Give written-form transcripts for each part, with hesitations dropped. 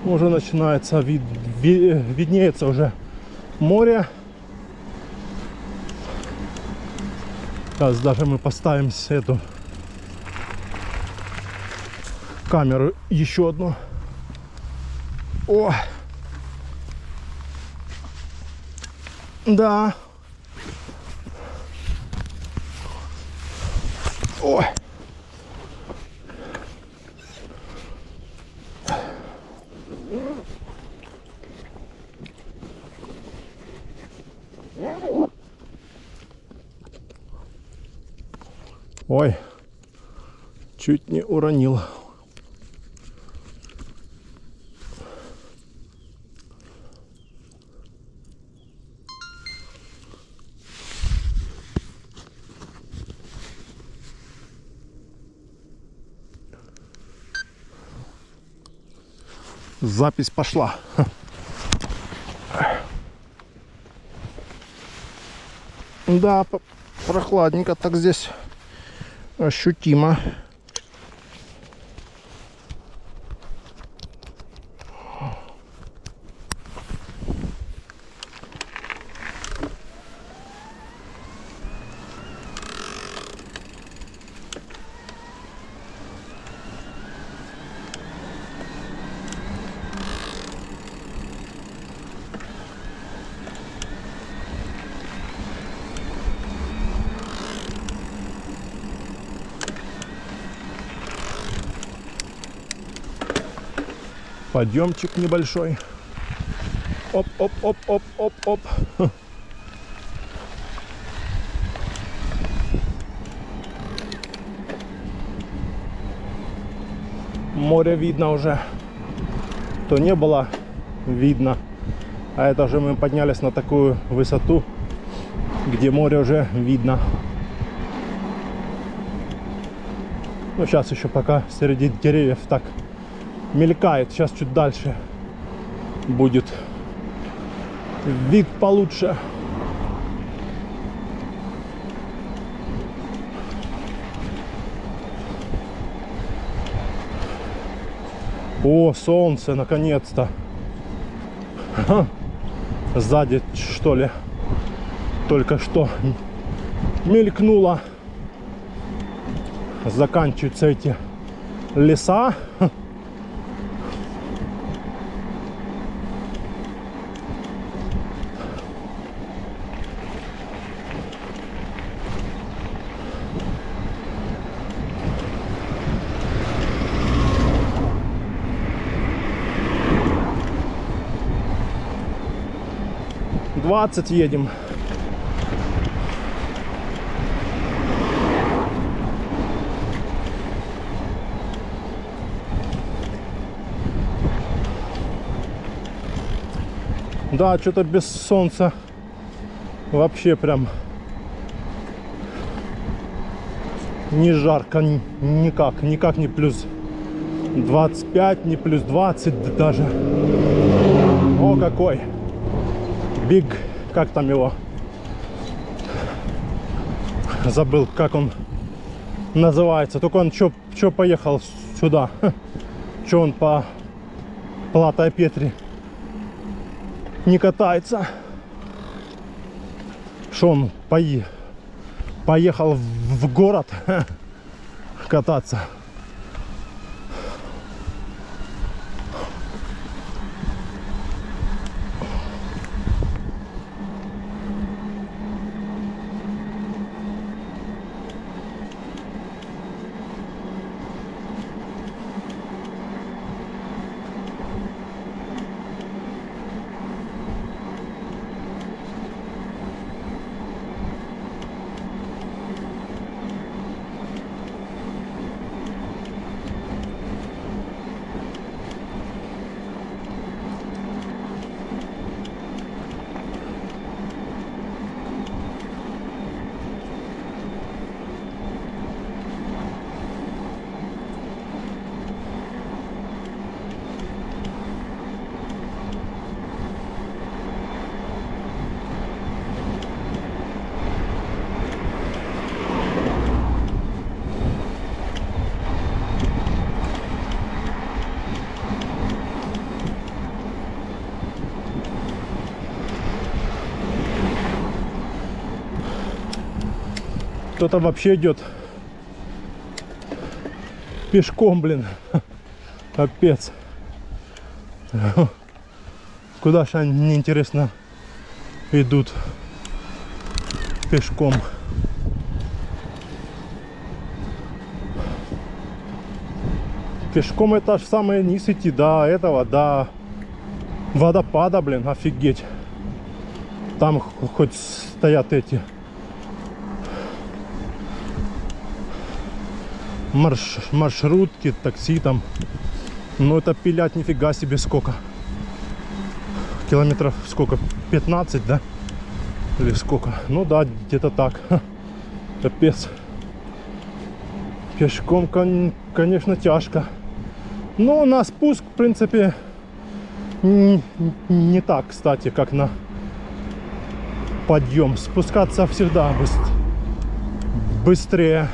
Уже начинается виднеется уже море. Сейчас даже мы поставим эту камеру еще одну. О! Да. Ой. Ой, чуть не уронил. Запись пошла. Да, прохладненько так здесь, ощутимо. Подъемчик небольшой. Оп-оп-оп-оп-оп-оп. Море видно уже. То не было видно. А это уже мы поднялись на такую высоту, где море уже видно. Ну, сейчас еще пока среди деревьев так мелькает. Сейчас чуть дальше будет вид получше. О, солнце, наконец-то. Сзади, что ли, только что мелькнуло. Заканчиваются эти леса. «20 едем». Да, что-то без солнца вообще прям не жарко никак не плюс 25, не плюс 20 даже. О, какой биг, как там его, забыл, как он называется. Только он чё поехал сюда, чё он по Платой-Петри не катается, что он поехал в город кататься. кто-то вообще идет пешком, блин. Капец. Куда же они, интересно, идут пешком? Пешком это аж самый низ идти до этого, до водопада, блин, офигеть. Там хоть стоят эти маршрутки, такси там. Но это пилять нифига себе сколько. Километров сколько? 15, да? Или сколько? Ну да, где-то так. Капец. Пешком, конечно, тяжко. Но на спуск, в принципе, не так, кстати, как на подъем. Спускаться всегда быстрее.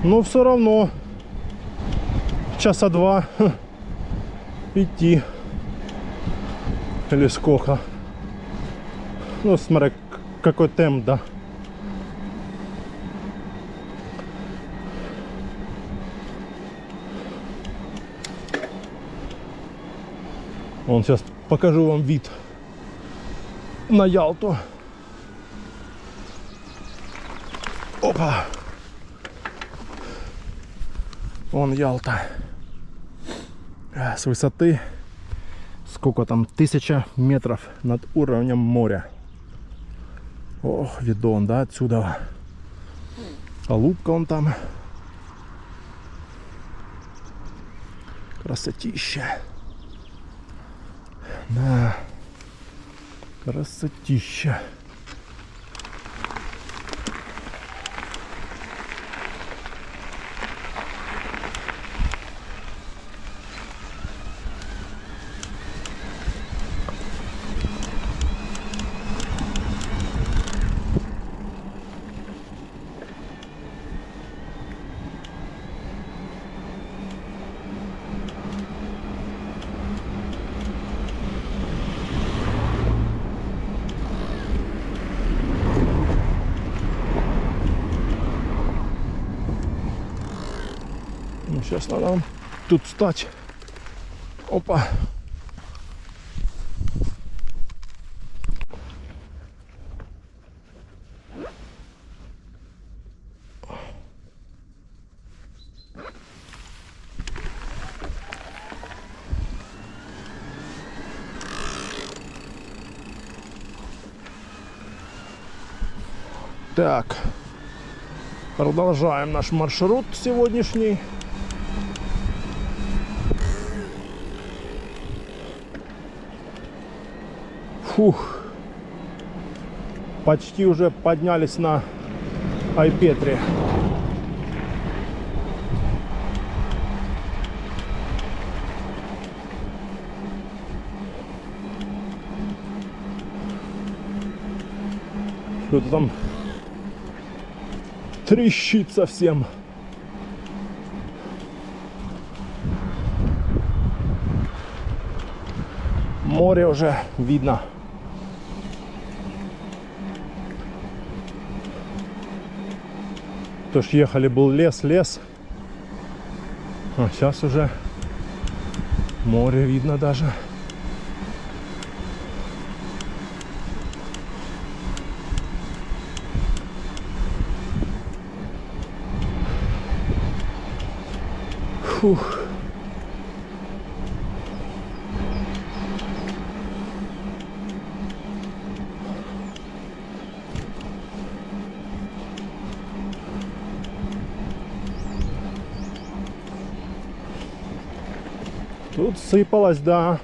Но все равно часа два идти. Или сколько. Ну, смотри, какой темп, да. Вон, сейчас покажу вам вид на Ялту. Опа! Вон Ялта. С высоты, сколько там, 1000 метров над уровнем моря. Ох, видон, да, отсюда. Алупка он там. Красотища. Да. Красотища. Ну, сейчас надо нам тут встать. Опа. Так, продолжаем наш маршрут сегодняшний. Фух, почти уже поднялись на Айпетри. Что-то там трещит совсем. Море уже видно. То ж ехали, был лес, а сейчас уже море видно даже. Фух. Тут сыпалось, да.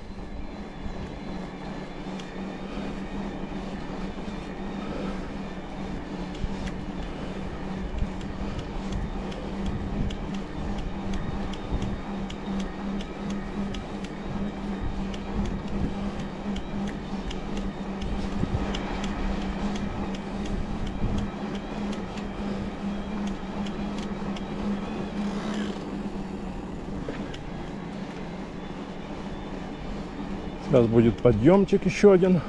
Сейчас будет подъемчик еще один.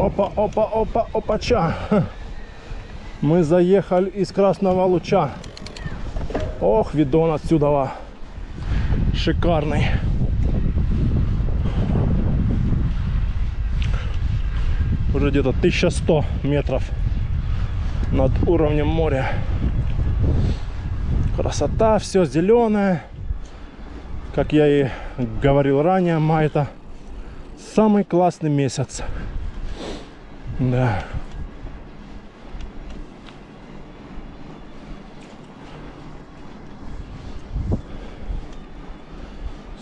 Опа, опа, опа, опача. Мы заехали из Красного Луча. Ох, видон отсюда шикарный. Уже где-то 1100 метров над уровнем моря. Красота, все зеленое. Как я и говорил ранее, май — это самый классный месяц. Да.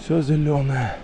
Все зеленое.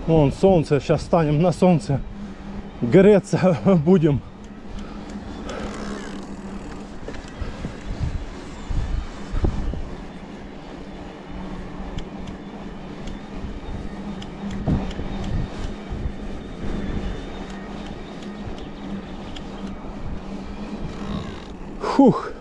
Вон солнце, сейчас станем на солнце, греться будем. Фух.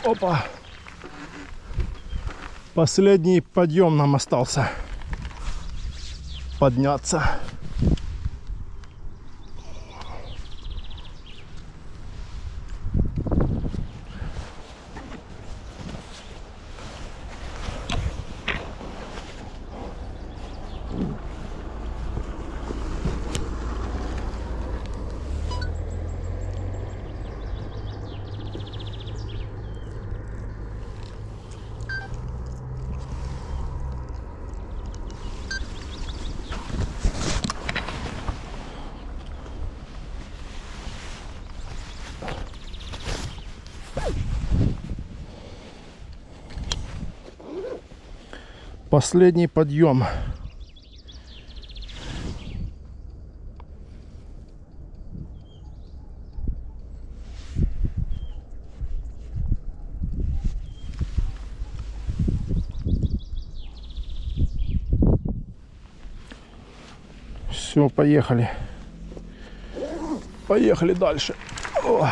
Опа. Последний подъем нам остался. Подняться. Последний подъем. Все, поехали. Поехали дальше. О.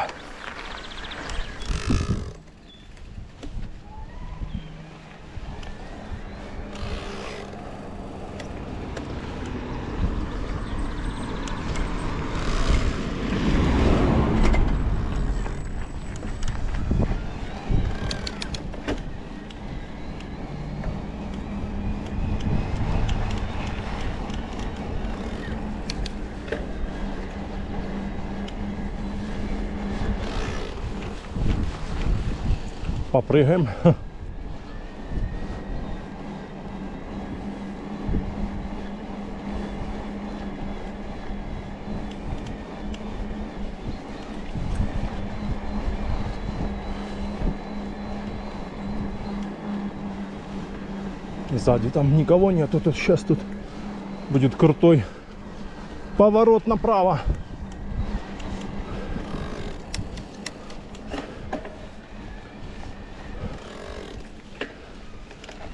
Попрыгаем. Сзади там никого нету. Тут сейчас тут будет крутой поворот направо.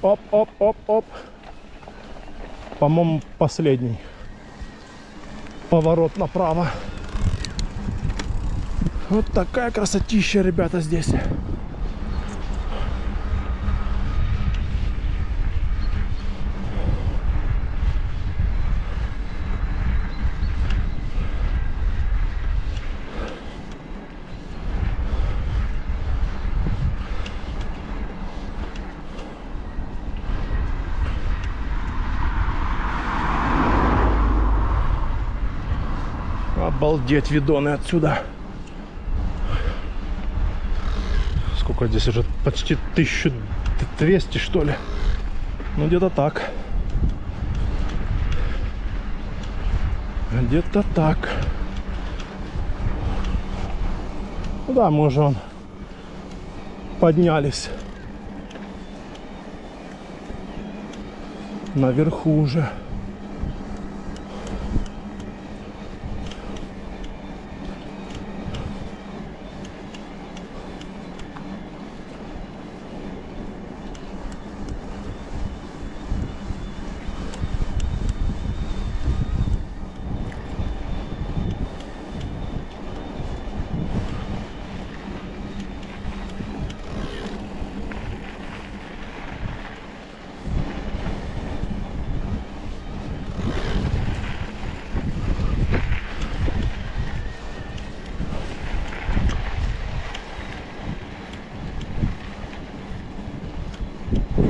Оп, оп, оп, оп. По-моему, последний поворот направо. Вот такая красотища, ребята, здесь. Обалдеть видоны отсюда. Сколько здесь уже? Почти 1200, что ли? Ну, где-то так. Где-то так. Ну да, мы уже поднялись. Наверху уже.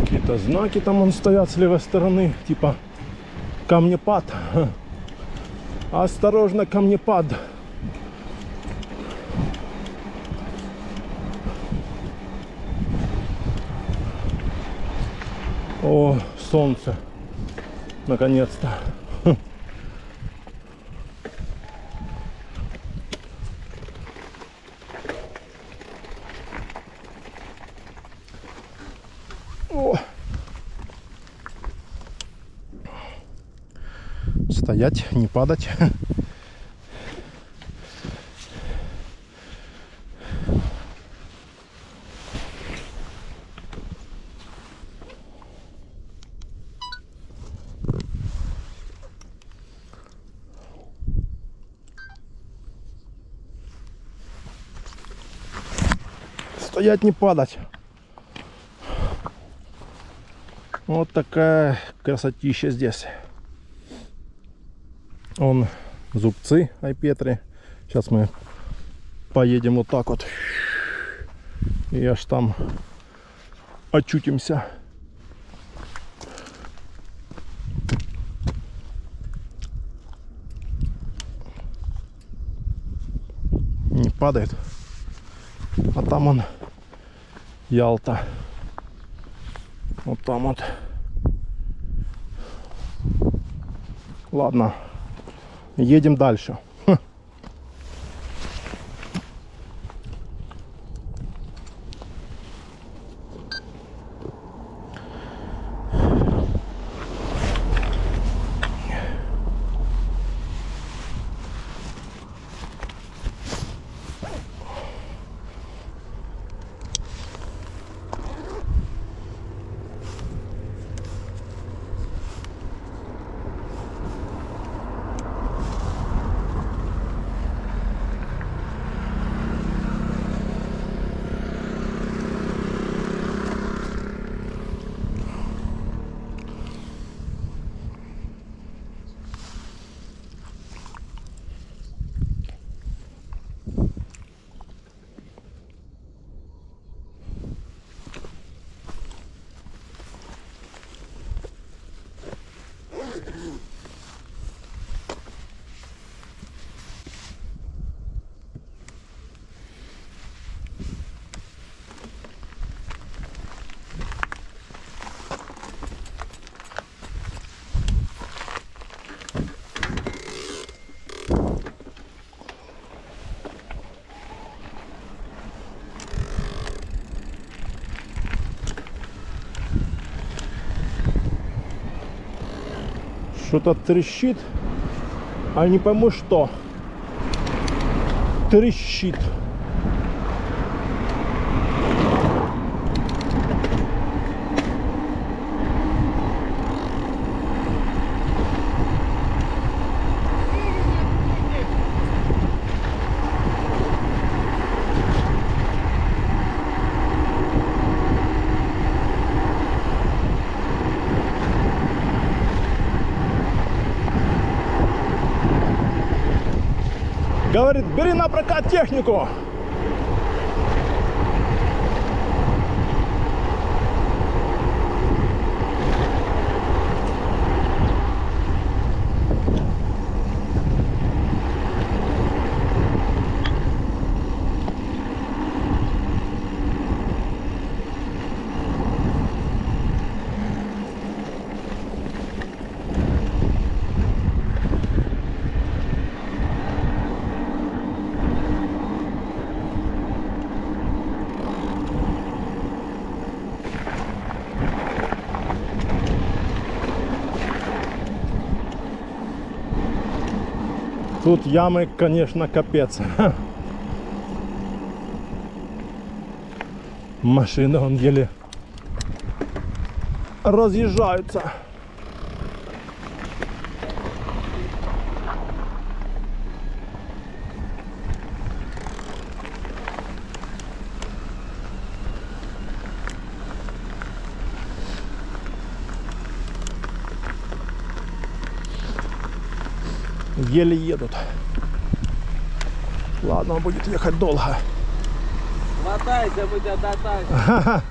Какие-то знаки там стоят с левой стороны, типа камнепад. Осторожно, камнепад. О, солнце. Наконец-то. О. Стоять, не падать. Стоять, не падать. Вот такая красотища здесь. Вон зубцы Айпетри. Сейчас мы поедем вот так вот. И аж там очутимся. Не падает. А там он Ялта. Вот там вот. Ладно. Едем дальше. Что-то трещит, а не пойму что. Трещит. Говорит, бери на прокат технику. Тут ямы, конечно, капец. Машины он еле разъезжаются. Еле едут. Ладно, он будет ехать долго. Хватайся, мы тебя дотащим.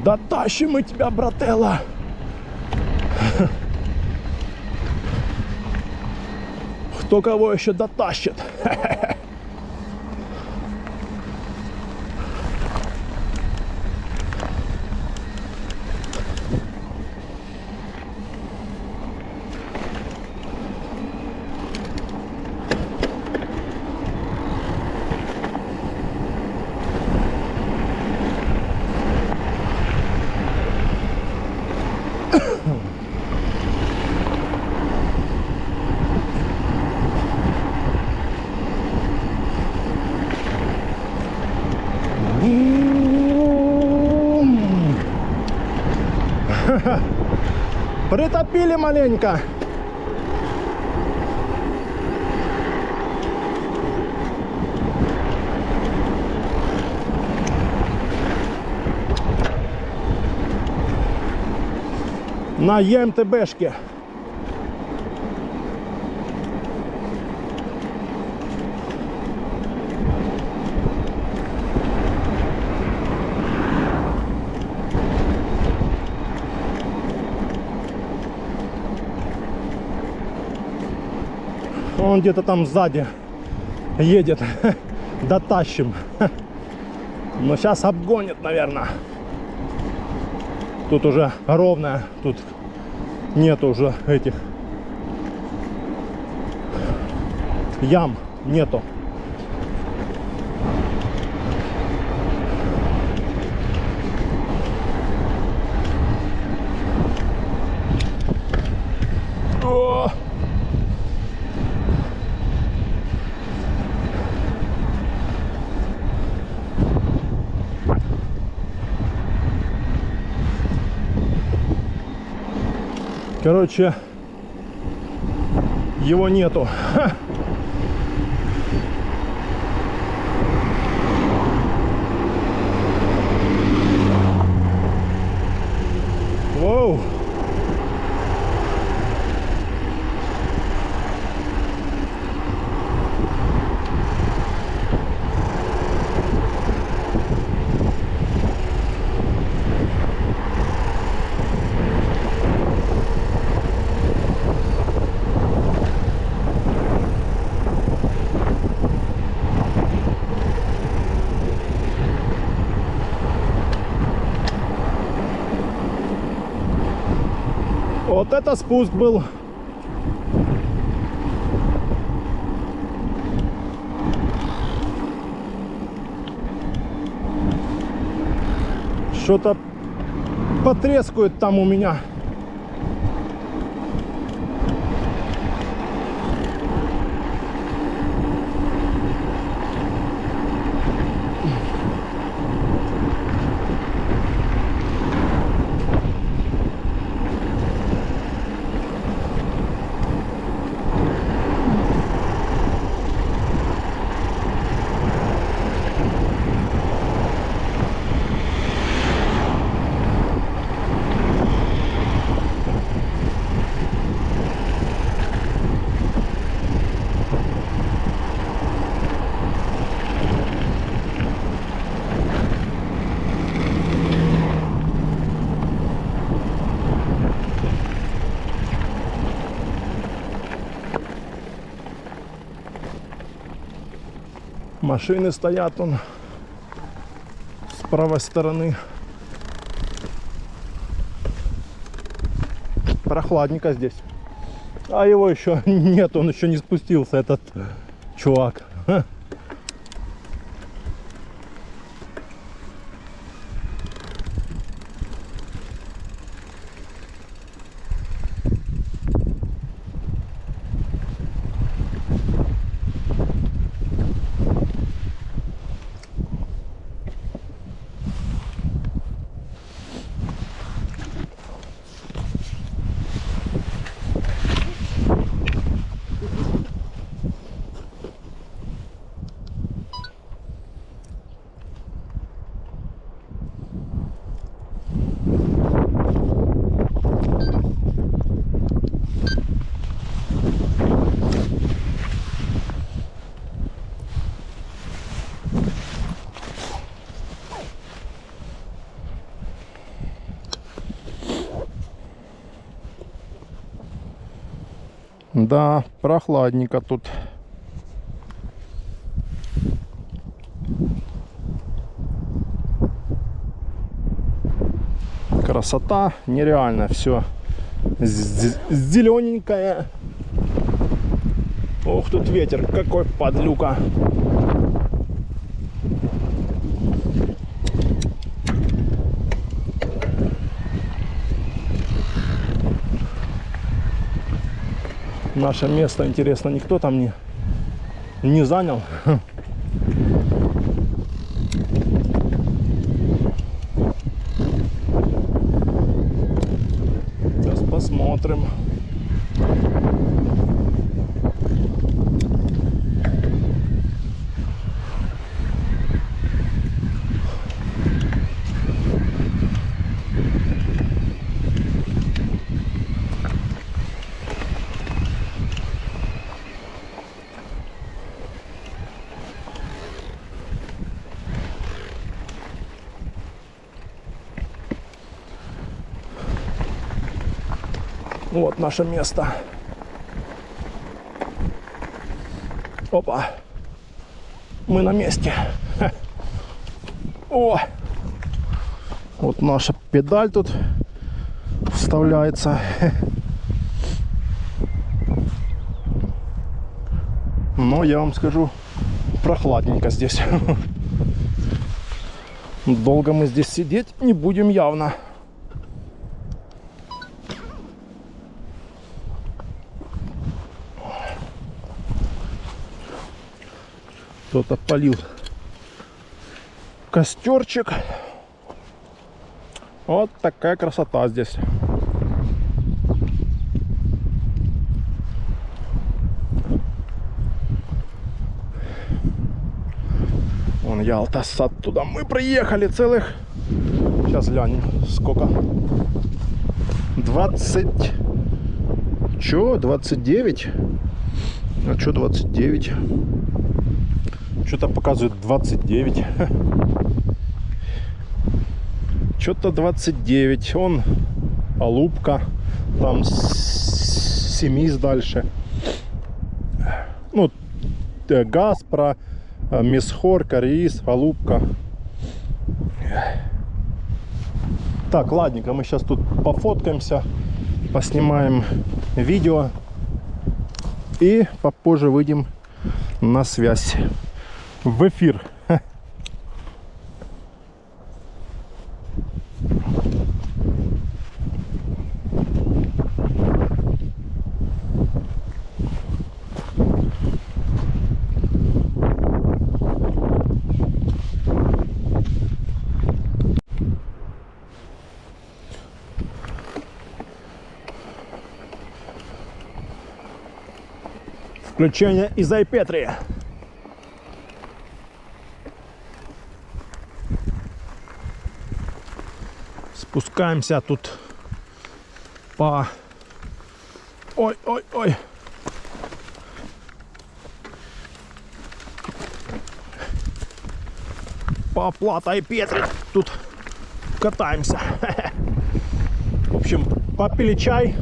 Дотащим мы тебя, брателла. Кто кого еще дотащит? Притопили маленько. На ЕМТБшке. Он где-то там сзади едет. Дотащим. Но сейчас обгонит, наверное. Тут уже ровная. Тут нету уже этих ям. Нету. О! Короче, его нету. Ха. Воу. Вот это спуск был. Что-то потрескивает там у меня. Машины стоят он с правой стороны. Прохладненько здесь. А его еще нет, он еще не спустился, этот чувак. Да, прохладненько тут. Красота нереально, все зелененькое. Ох, тут ветер какой, подлюка. Наше место, интересно, никто там не занял. Сейчас посмотрим. Вот наше место. Опа. Мы на месте. О! Вот наша педаль тут вставляется. Но я вам скажу, прохладненько здесь. Долго мы здесь сидеть не будем явно. Кто-то полил костерчик. Вот такая красота здесь. Вон Ялта-Сад, туда мы приехали целых. Сейчас глянем, сколько. 20. Чё? 29? А чё 29? Что-то показывает 29. Что-то 29. Он Алупка. Там Семис дальше. Ну, Гаспро, Месхор, Кариис, Алупка. Так, ладненько, мы сейчас тут пофоткаемся, поснимаем видео и попозже выйдем на связь. В эфир. Включение из Айпетри. Спускаемся тут по... Ой-ой-ой. По плато Айпетри тут катаемся. В общем, попили чай.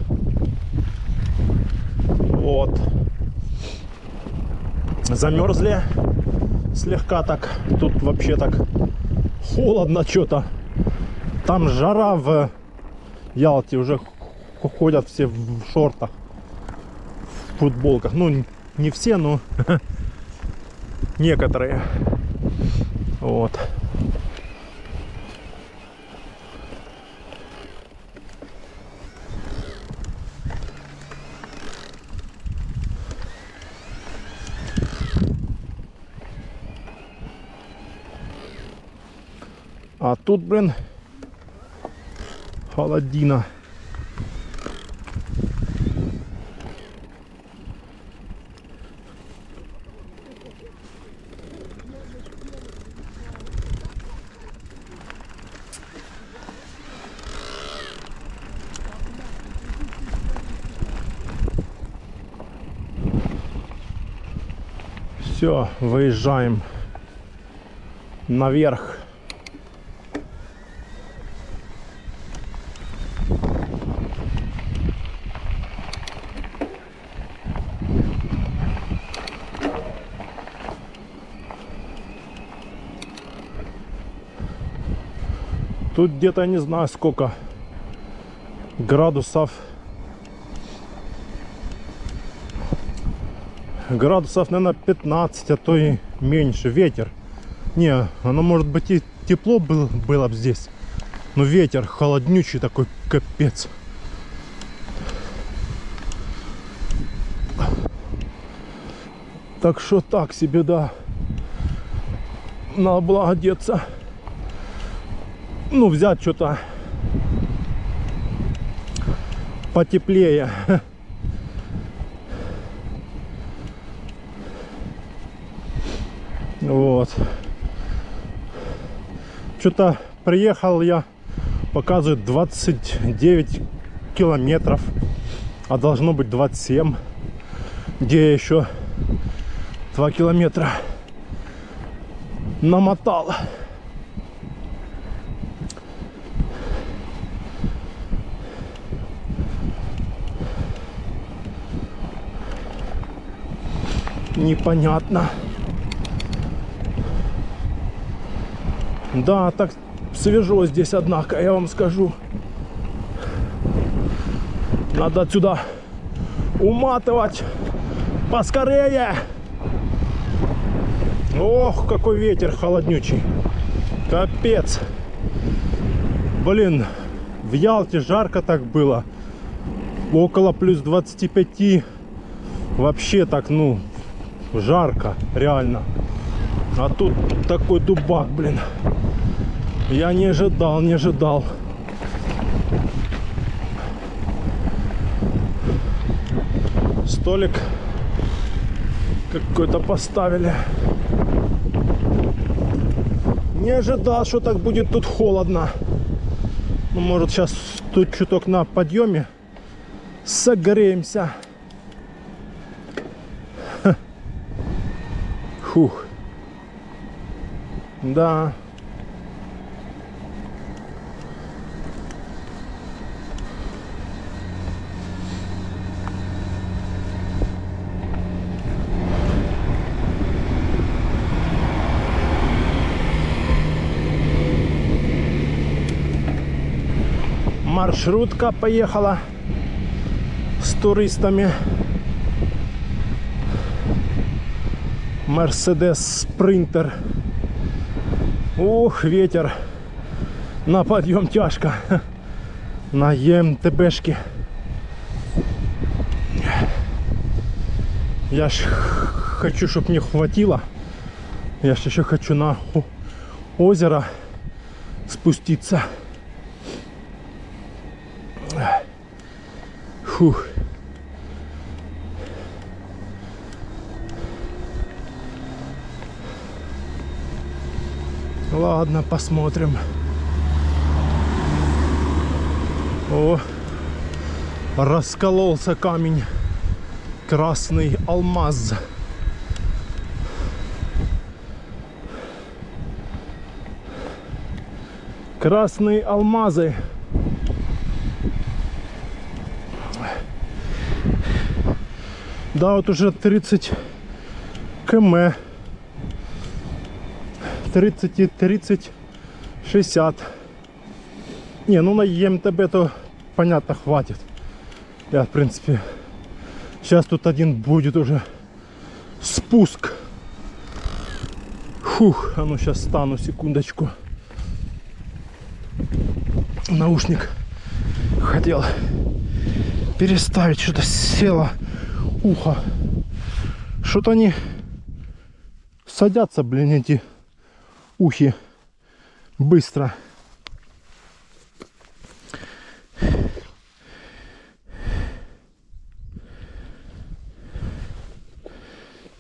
Вот. Замерзли. слегка так, тут вообще так холодно что-то. Там жара в Ялте, уже ходят все в шортах, в футболках. Ну, не все, но некоторые. Вот. А тут, блин, холодина. Все, выезжаем наверх. Тут где-то не знаю сколько градусов. Градусов, наверное, 15, а то и меньше. Ветер. Не, оно может быть и тепло было бы здесь. Но ветер холоднючий такой, капец. Так что так себе, да. Надо было одеться. Ну, взять что-то потеплее. Вот. Что-то приехал я, показывает 29 километров, а должно быть 27. Где я еще 2 километра намотал. Непонятно. Да, так свежо здесь, однако, я вам скажу. Надо отсюда уматывать поскорее. Ох, какой ветер холоднючий. Капец. Блин, в Ялте жарко так было. Около плюс 25. Вообще так, ну, жарко, реально. А тут такой дубак, блин. Я не ожидал. Столик какой-то поставили. Не ожидал, что так будет тут холодно. Ну, может, сейчас тут чуток на подъеме согреемся. Фух. Да. Маршрутка поехала с туристами. Мерседес Спринтер. Ух, ветер. На подъем тяжко. На ЕМТБшке. Я ж хочу, чтобы мне хватило. Я ж еще хочу на озеро спуститься. Фух. Ладно, посмотрим. О, раскололся камень. Красный алмаз. Красные алмазы. Да, вот уже 30 км 30-60. Не, ну на ЕМТБ то понятно хватит. Я в принципе сейчас тут один будет уже спуск. Фух, а ну сейчас стану, секундочку. Наушник хотел переставить, что-то село ухо. Что-то они садятся, блин, эти ухи быстро.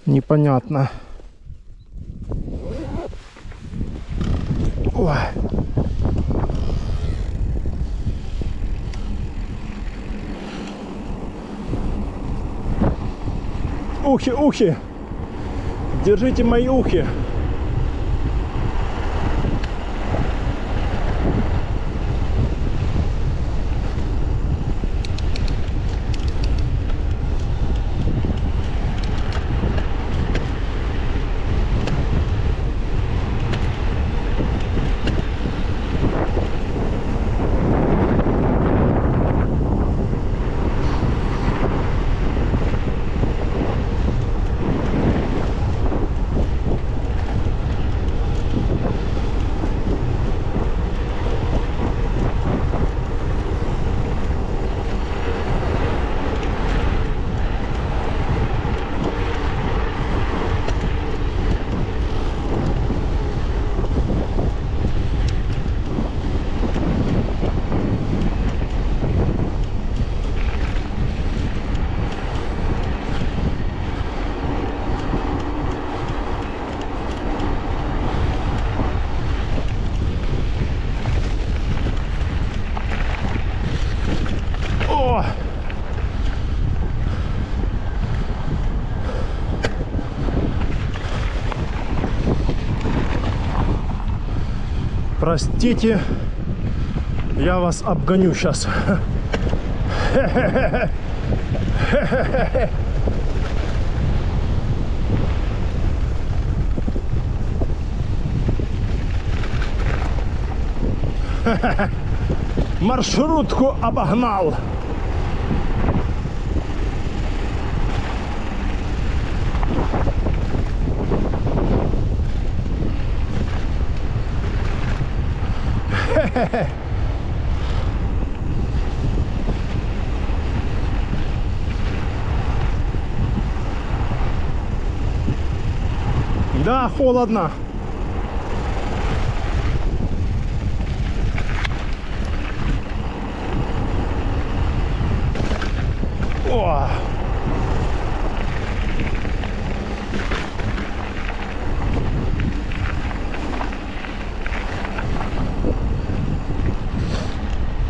Непонятно. Ой. Ухи, ухи! Держите мои ухи! О! Простите, я вас обгоню сейчас. Маршрутку обогнал. Да, холодно. О!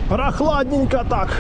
Прохладненько так.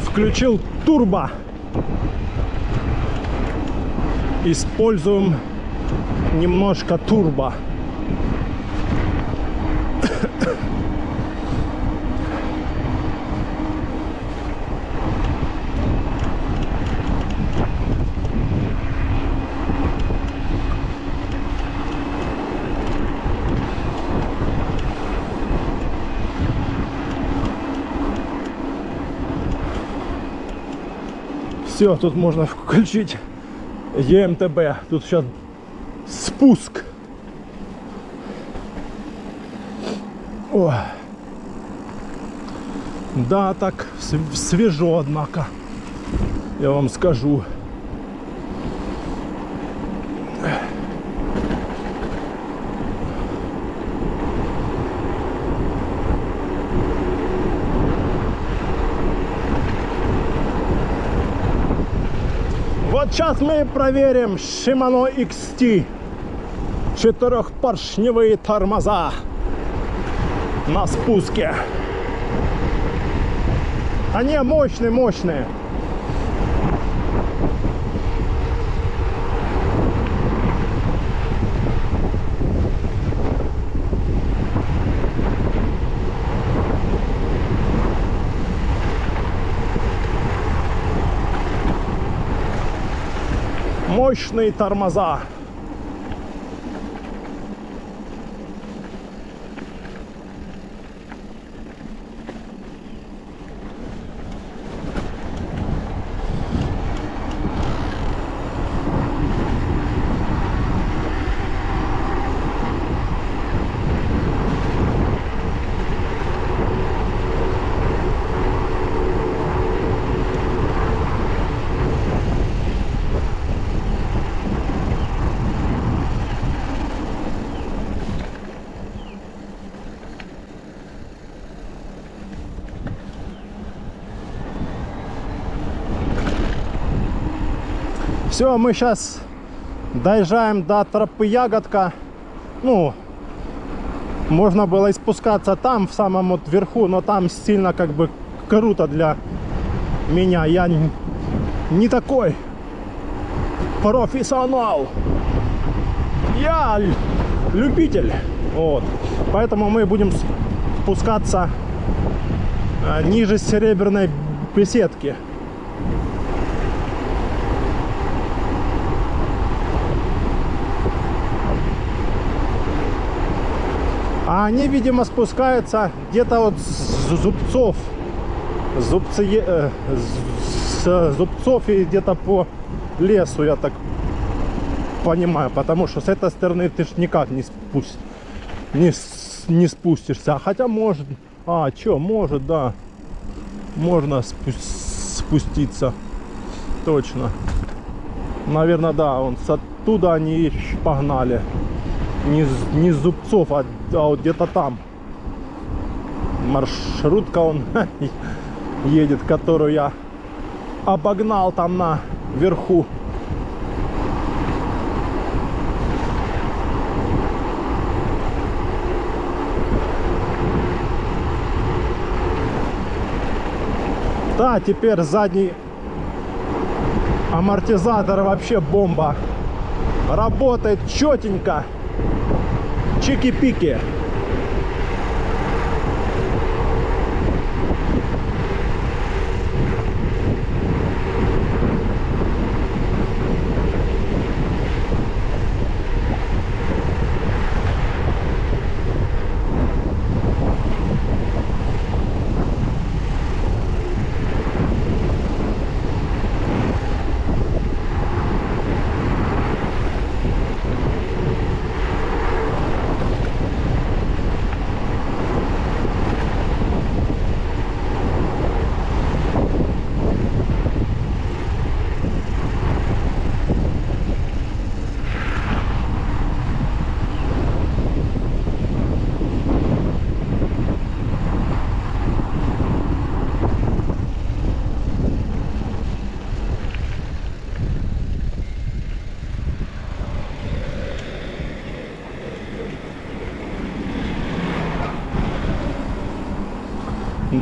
Включил турбо. Используем немножко турбо. Все, тут можно включить ЕМТБ. Тут сейчас спуск. О. Да, так свежо, однако. Я вам скажу. Вот сейчас мы проверим Shimano XT. Четырехпоршневые тормоза на спуске. Они мощные, мощные. Мощные тормоза. Все, мы сейчас доезжаем до тропы Ягодка. Ну, можно было и спускаться там, в самом вот верху, но там сильно как бы круто для меня. Я не такой профессионал. Я любитель. Вот. Поэтому мы будем спускаться ниже Серебряной беседки. А они, видимо, спускаются где-то вот с Зубцов. С Зубцов и где-то по лесу, я так понимаю. Потому что с этой стороны ты ж никак не спустишься. Хотя может... может, да. Можно спуститься. Точно. Наверное, да. Вон оттуда они погнали. Не с Зубцов, а вот где-то там. Маршрутка он едет, которую я обогнал там наверху. Да, теперь задний амортизатор вообще бомба. Работает четенько. Чики-пики.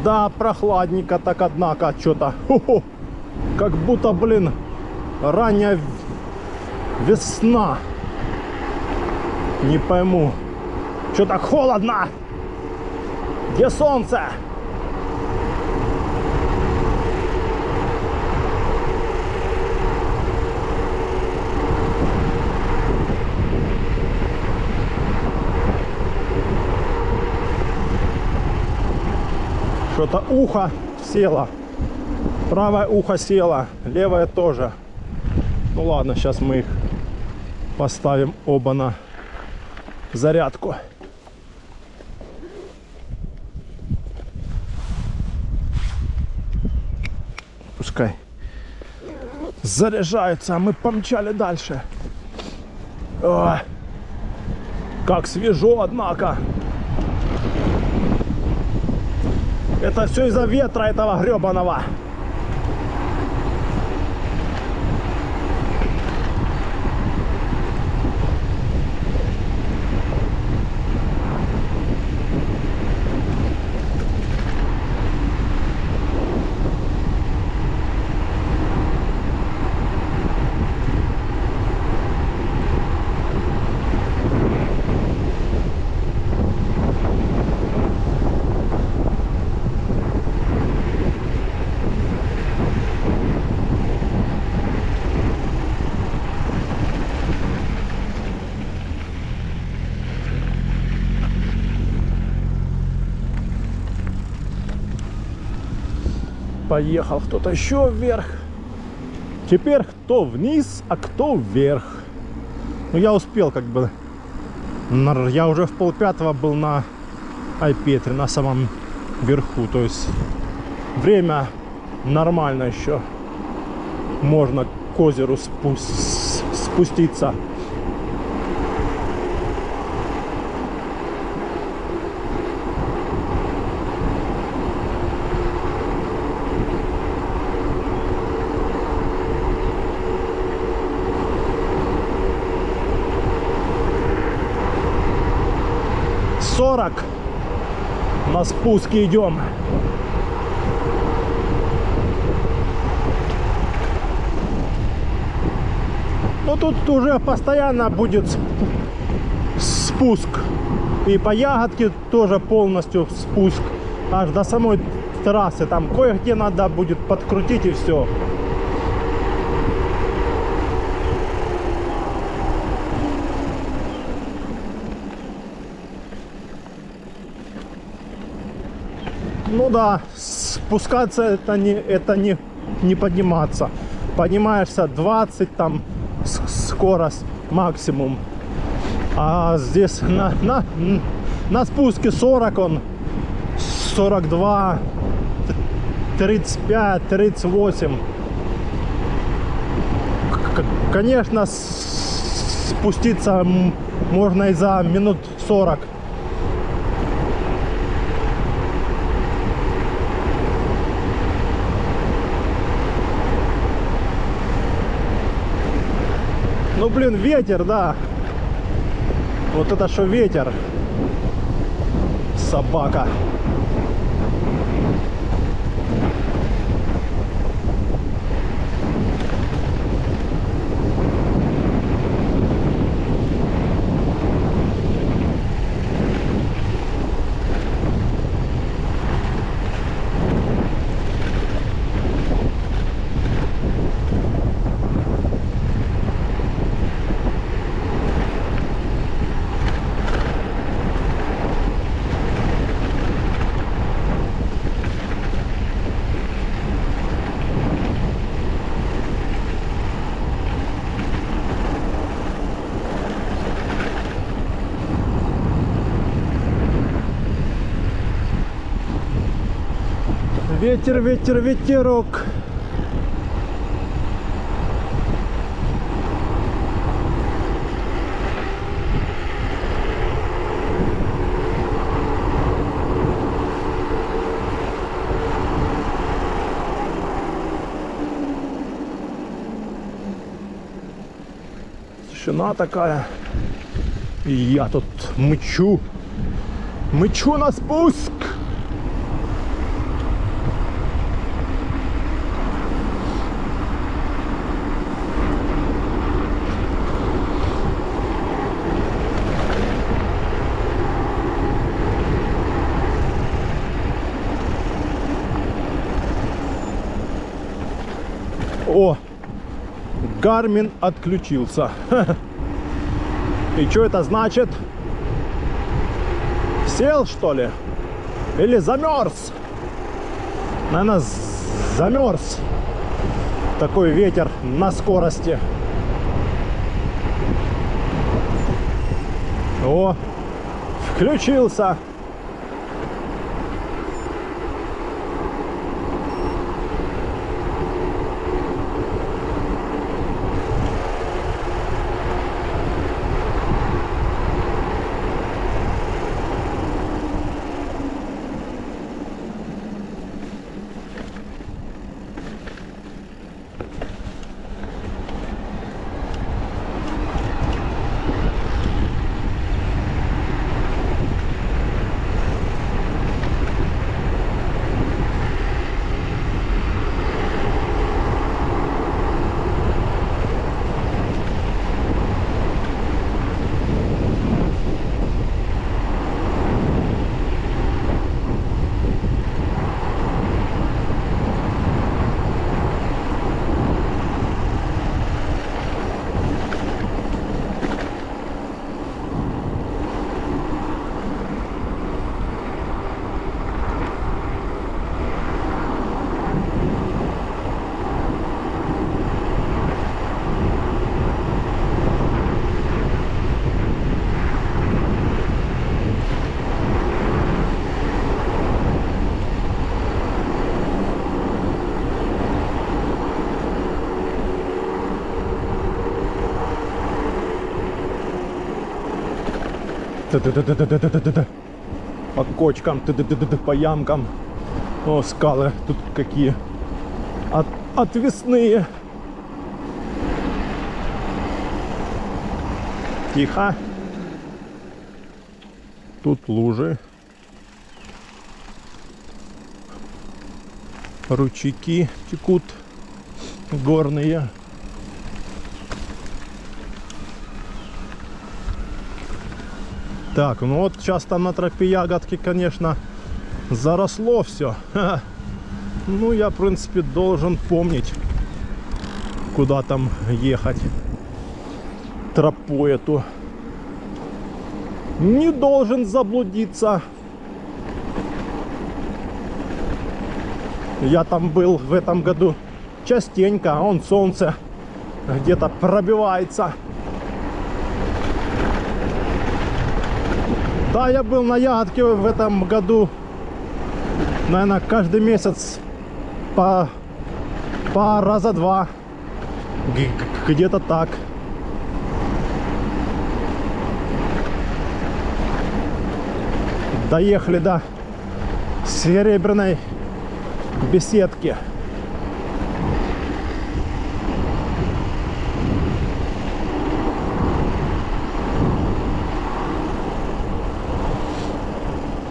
Да, прохладненько так, однако, что-то. Как будто, блин, ранняя весна. Не пойму. Что так холодно? Где солнце? Что-то ухо село. Правое ухо село. Левое тоже. Ну ладно, сейчас мы их поставим оба на зарядку. Пускай заряжаются, а мы помчали дальше. О, как свежо, однако. Это все из-за ветра этого гребаного. поехал кто-то еще вверх. Теперь кто вниз, а кто вверх. Ну, я успел как бы. Я уже в 4:30 был на Айпетре, на самом верху. То есть время нормально еще. Можно к озеру спуститься. На спуске идем. Но тут уже постоянно будет спуск. И по ягодке тоже полностью спуск. Аж до самой трассы. Там кое-где надо будет подкрутить и все. Ну да, спускаться это не подниматься. Поднимаешься 20, там скорость максимум. А здесь на спуске 40, он 42, 35, 38. Конечно, спуститься можно и за минут 40. Ну, блин, ветер, да. Вот это что ветер. Собака. Ветер, ветер, ветерок. Тишина такая. И я тут мчу на спуск. О, Garmin отключился. И что это значит? Сел, что ли? Или замерз? Наверное, замерз. Такой ветер на скорости. О, включился. Ты-ты-ты-ты-ты-ты-ты-ты. По кочкам, ты-ты-ты-ты-ты, по ямкам. О, скалы тут какие отвесные. Тихо. Тут лужи. Ручейки текут горные. Так, ну вот сейчас там на тропе ягодки, конечно, заросло все. Ну, я, в принципе, должен помнить, куда там ехать. Тропу эту. Не должен заблудиться. Я там был в этом году частенько, а он солнце где-то пробивается. Да, я был на ягодке в этом году, наверное, каждый месяц по раза два. Где-то так. Доехали до Серебряной беседки.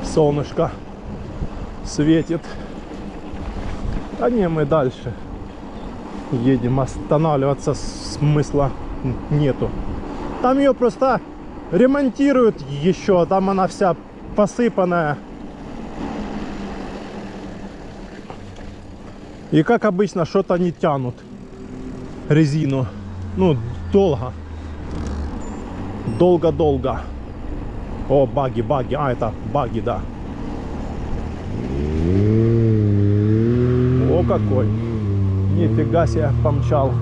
Солнышко светит. А не, мы дальше едем. Останавливаться смысла нету. Там ее просто ремонтируют еще. Там она вся посыпанная. И как обычно, что-то не тянут резину. Ну, долго. Долго-долго. О, баги. А, это баги, да. О, какой. Нифига себе помчал.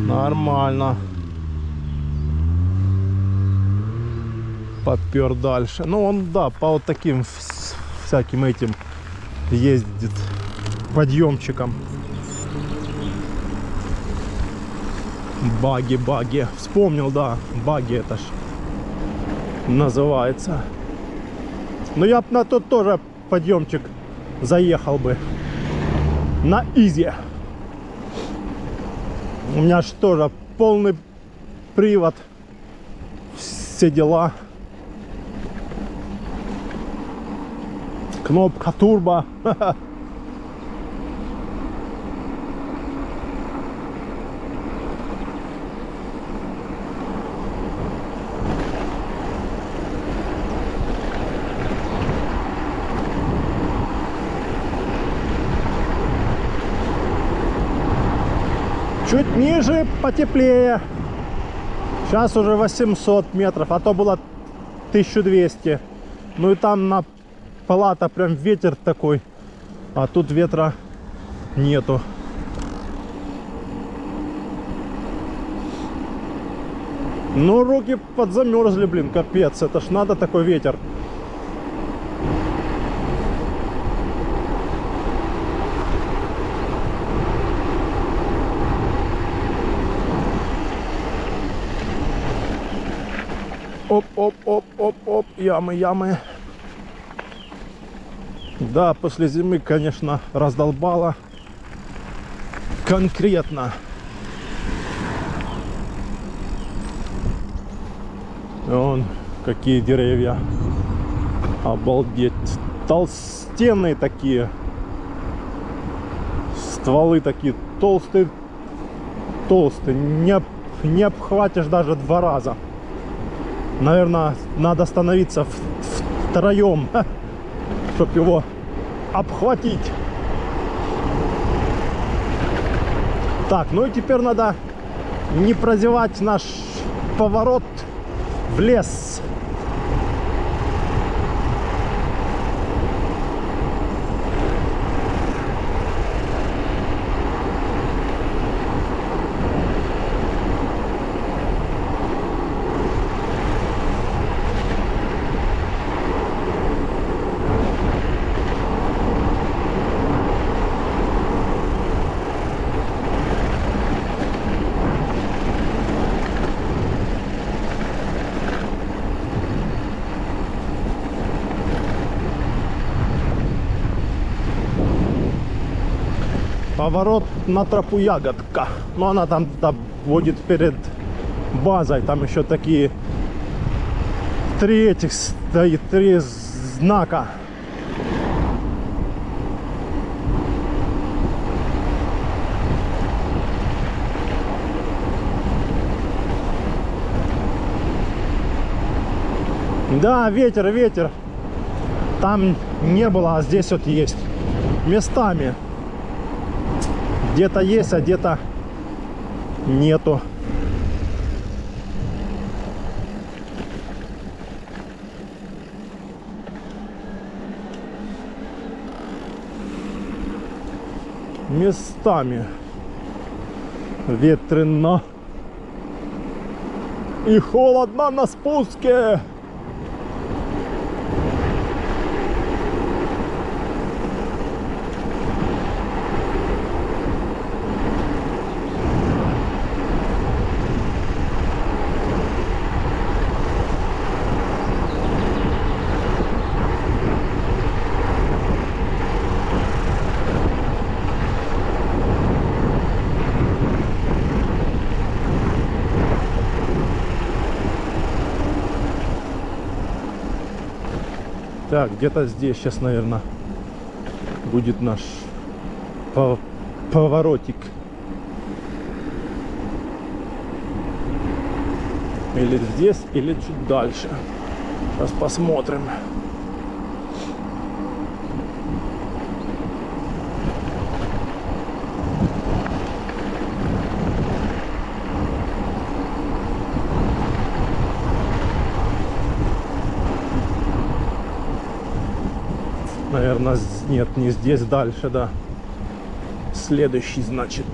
Нормально. Попер дальше. Ну, он, да, по вот таким всяким этим ездит подъемчиком. Баги. Вспомнил, да, баги это ж называется. Но я на тот тоже подъемчик заехал бы. На изи. У меня ж тоже полный привод. Все дела. Кнопка турбо. Чуть ниже потеплее. Сейчас уже 800 метров, а то было 1200. Ну и там на палата прям ветер такой, а тут ветра нету. Ну, руки подзамерзли, блин, капец. Это ж надо такой ветер. Оп, ямы. Да, после зимы, конечно, раздолбало. Конкретно. Вон какие деревья. Обалдеть. Толстенные такие. Стволы такие толстые. Не обхватишь даже 2 раза. Наверное, надо становиться втроем, чтобы его обхватить. Так, ну и теперь надо не прозевать наш поворот в лес. Поворот на тропу Ягодка. Но она там будет перед базой. Там еще такие 3 этих стоит, 3 знака. Да, ветер, ветер. Там не было, а здесь вот есть. Местами. Где-то есть, а где-то нету. Местами ветрено и холодно на спуске. Так, где-то здесь сейчас, наверное, будет наш поворотик. Или здесь, или чуть дальше. Сейчас посмотрим. Наверное, нет, не здесь, дальше, да. Следующий, значит.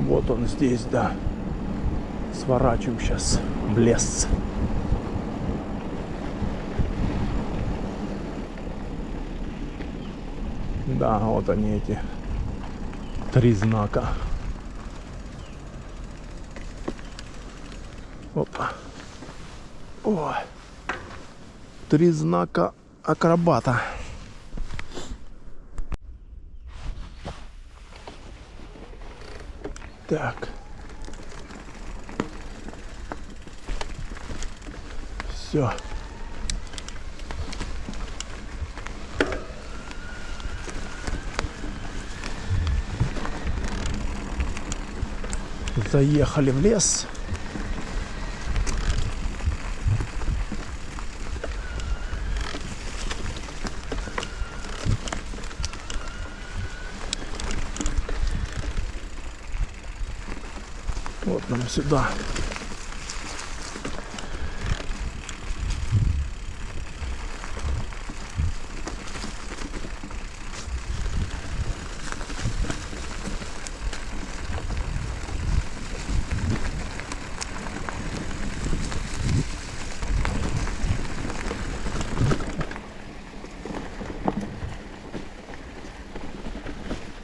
Вот он здесь, да. Сворачиваем сейчас в лес. Да, вот они, эти 3 знака. Опа. О, 3 знака акробата. Так. Все. Заехали в лес. Вот нам сюда.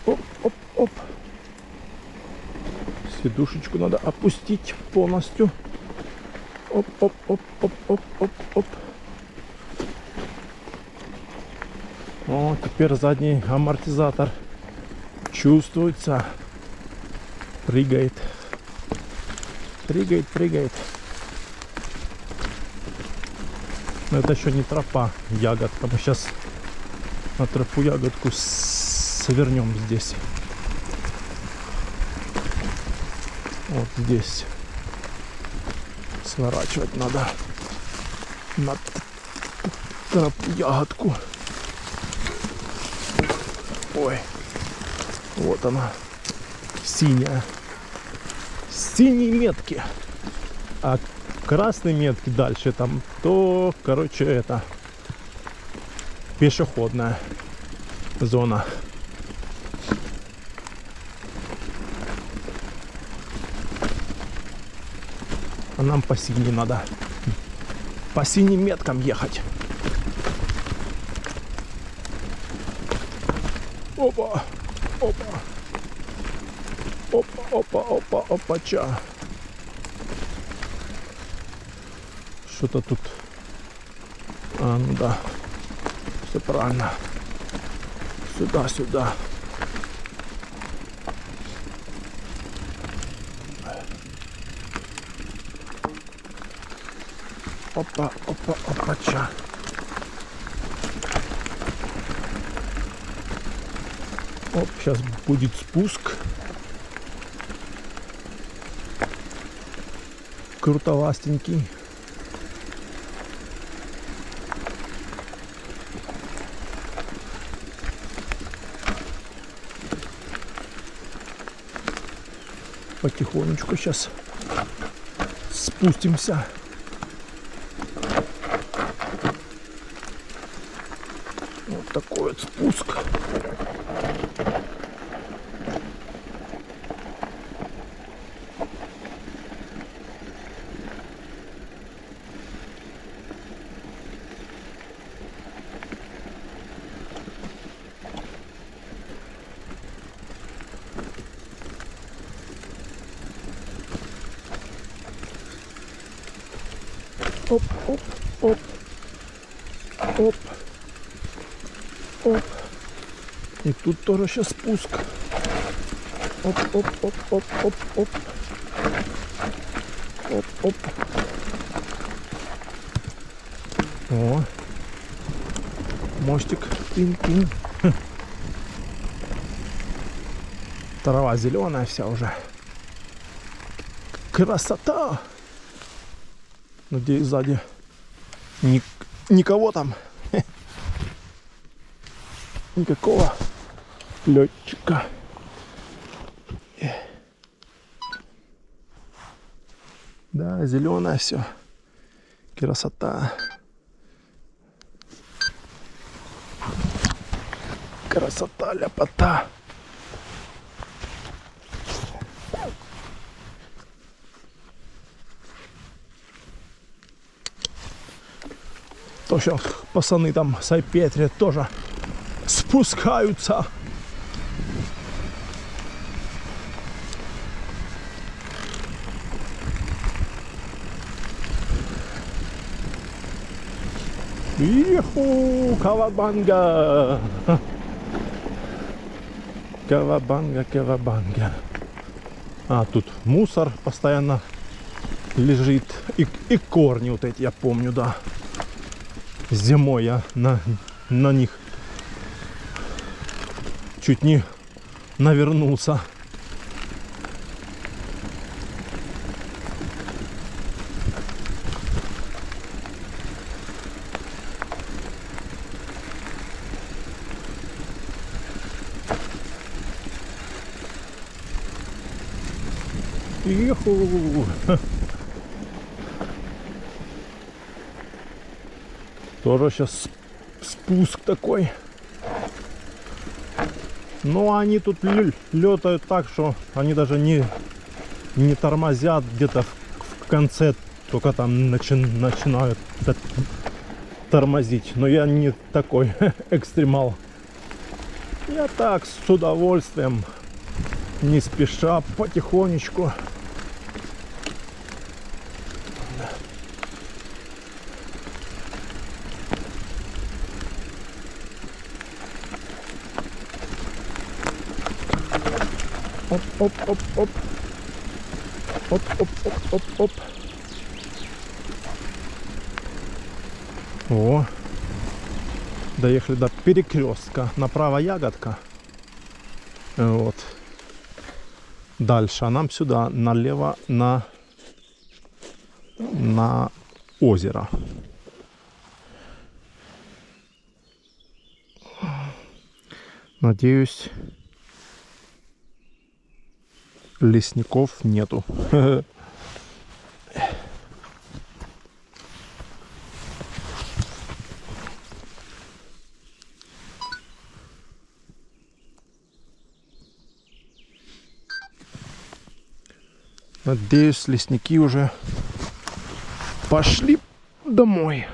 Оп, оп, оп. Сидушечку надо опустить полностью. Оп, оп, оп, оп, оп, оп, оп. О, теперь задний амортизатор чувствуется. Прыгает. Прыгает, прыгает. Но это еще не тропа Ягодка. Мы сейчас на тропу Ягодку свернем здесь. Вот здесь сворачивать надо на тропу Ягодку. Ой, вот она, синяя. Синие метки. А красные метки дальше там, то, короче, это пешеходная зона. А нам по синей надо. По синим меткам ехать. Опа! Опа! Опа, опа, опа, опача. Что-то тут... А, ну да. Все правильно. Сюда, сюда. Опа, опа, опача. Оп, сейчас будет спуск. Крутовастенький. Потихонечку сейчас спустимся. Вот такой вот спуск. Оп, оп, оп, оп, оп. И тут тоже сейчас спуск. Оп, оп, оп, оп, оп, оп. Оп, оп. О. Мостик. Пин-пин. Трава зеленая вся уже. Красота! Надеюсь, сзади никого там. Никакого летчика. Да, зеленое все. Красота. Красота, ляпота. То сейчас пацаны там с Айпетри тоже спускаются. Иху, кавабанга. Кавабанга, кавабанга. А, тут мусор постоянно лежит. И корни вот эти, я помню, да. Зимой я на них чуть не навернулся. Иху. Тоже сейчас спуск такой. Но они тут летают так, что они даже не тормозят где-то в конце, только там начинают тормозить. Но я не такой экстремал. Я так с удовольствием, не спеша, потихонечку. Оп, оп, оп, оп. Оп, оп, оп, оп, оп. О. Доехали до перекрестка. Направо ягодка. Вот. Дальше. А нам сюда, налево, на озеро. Надеюсь, лесников нету. Надеюсь, лесники уже Пошли домой.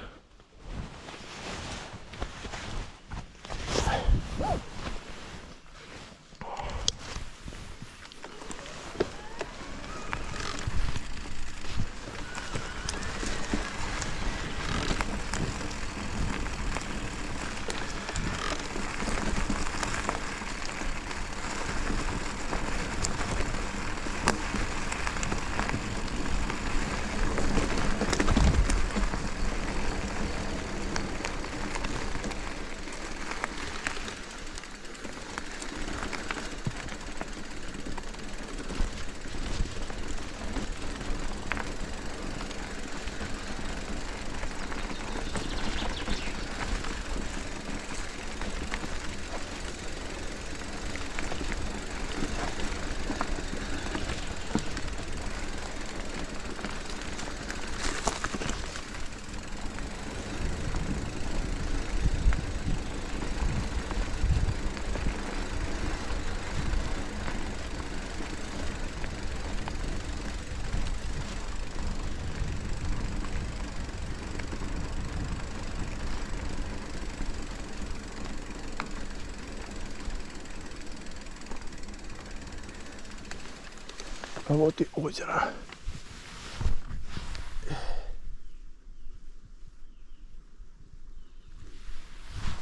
А вот и озеро.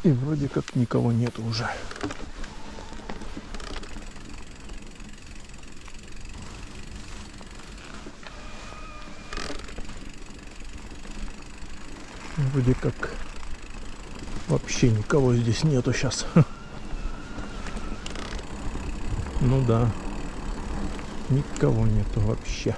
И вроде как никого нету уже. Вроде как вообще никого здесь нету сейчас. Ну да. Никого нету вообще.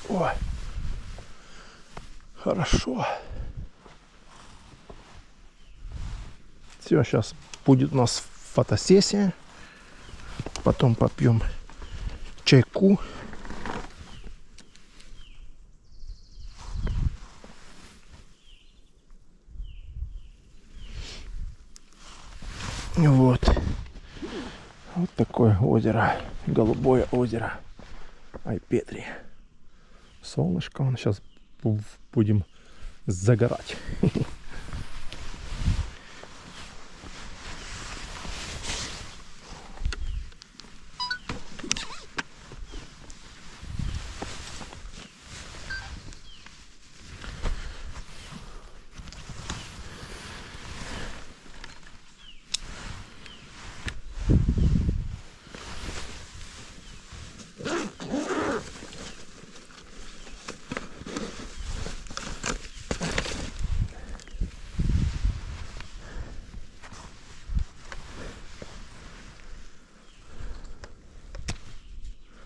Ой. Хорошо. Все, сейчас будет у нас фотосессия. Потом попьем чайку. Вот. Вот такое озеро. Голубое озеро Айпетри. Солнышко. Вон сейчас будем загорать.